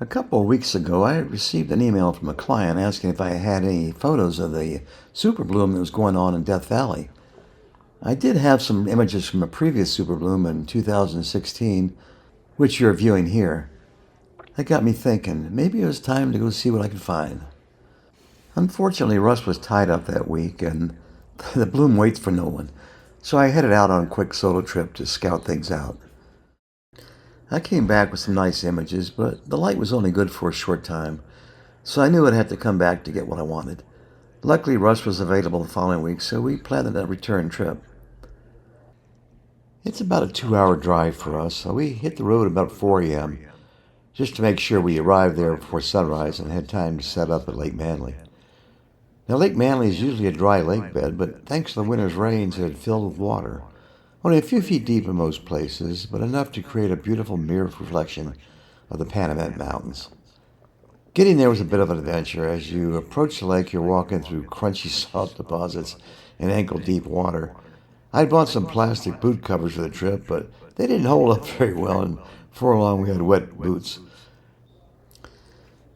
A couple of weeks ago, I received an email from a client asking if I had any photos of the Superbloom that was going on in Death Valley. I did have some images from a previous Superbloom in 2016, which you're viewing here. That got me thinking, maybe it was time to go see what I could find. Unfortunately, Russ was tied up that week, and the bloom waits for no one, so I headed out on a quick solo trip to scout things out. I came back with some nice images, but the light was only good for a short time, so I knew I'd have to come back to get what I wanted. Luckily, Russ was available the following week, so we planned a return trip. It's about a 2-hour drive for us, so we hit the road about 4 a.m., just to make sure we arrived there before sunrise and had time to set up at Lake Manly. Now, Lake Manly is usually a dry lake bed, but thanks to the winter's rains, it had filled with water. Only a few feet deep in most places, but enough to create a beautiful mirror reflection of the Panamint Mountains. Getting there was a bit of an adventure. As you approach the lake, you're walking through crunchy salt deposits and ankle-deep water. I'd bought some plastic boot covers for the trip, but they didn't hold up very well, and before long we had wet boots.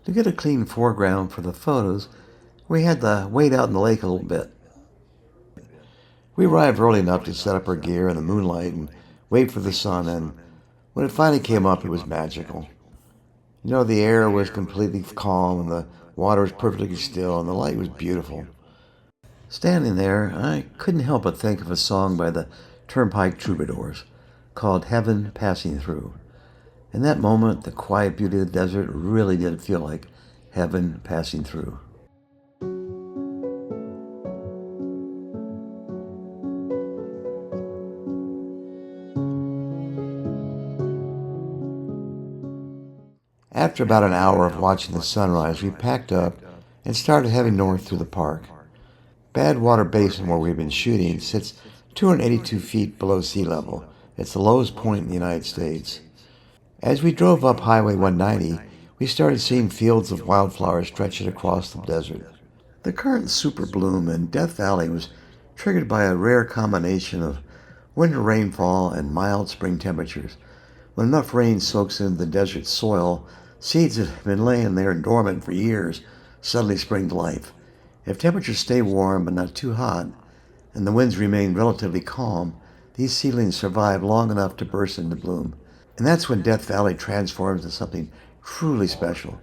To get a clean foreground for the photos, we had to wait out in the lake a little bit. We arrived early enough to set up our gear in the moonlight and wait for the sun, and when it finally came up, it was magical. The air was completely calm, and the water was perfectly still, and the light was beautiful. Standing there, I couldn't help but think of a song by the Turnpike Troubadours called Heaven Passing Through. In that moment, the quiet beauty of the desert really did feel like heaven passing through. After about an hour of watching the sunrise, we packed up and started heading north through the park. Badwater Basin, where we've been shooting, sits 282 feet below sea level. It's the lowest point in the United States. As we drove up Highway 190, we started seeing fields of wildflowers stretching across the desert. The current Superbloom in Death Valley was triggered by a rare combination of winter rainfall and mild spring temperatures. When enough rain soaks into the desert soil, seeds that have been laying there dormant for years suddenly spring to life. If temperatures stay warm but not too hot, and the winds remain relatively calm, these seedlings survive long enough to burst into bloom. And that's when Death Valley transforms into something truly special.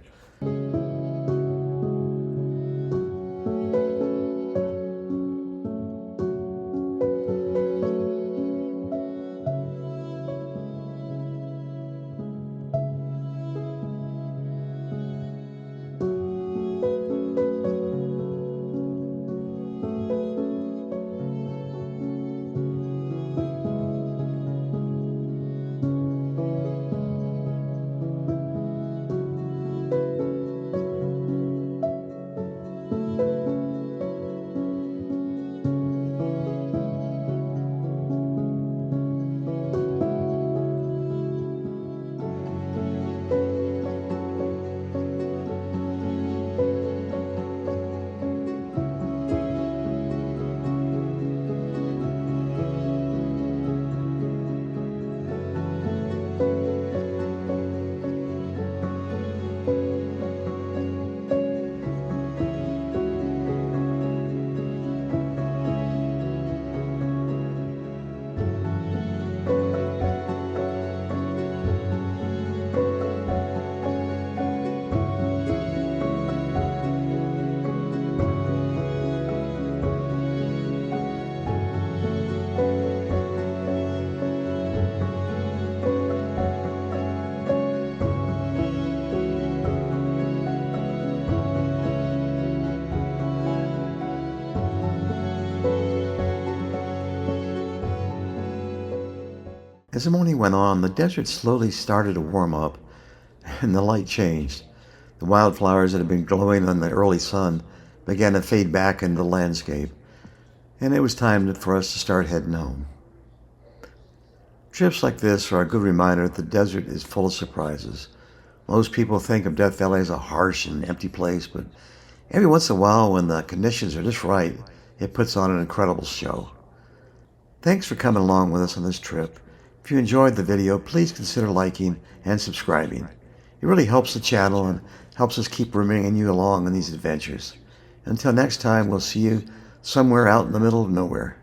As the morning went on, the desert slowly started to warm up, and the light changed. The wildflowers that had been glowing in the early sun began to fade back into the landscape, and it was time for us to start heading home. Trips like this are a good reminder that the desert is full of surprises. Most people think of Death Valley as a harsh and empty place, but every once in a while, when the conditions are just right, it puts on an incredible show. Thanks for coming along with us on this trip. If you enjoyed the video, please consider liking and subscribing. It really helps the channel and helps us keep bringing you along on these adventures. Until next time, we'll see you somewhere out in the middle of nowhere.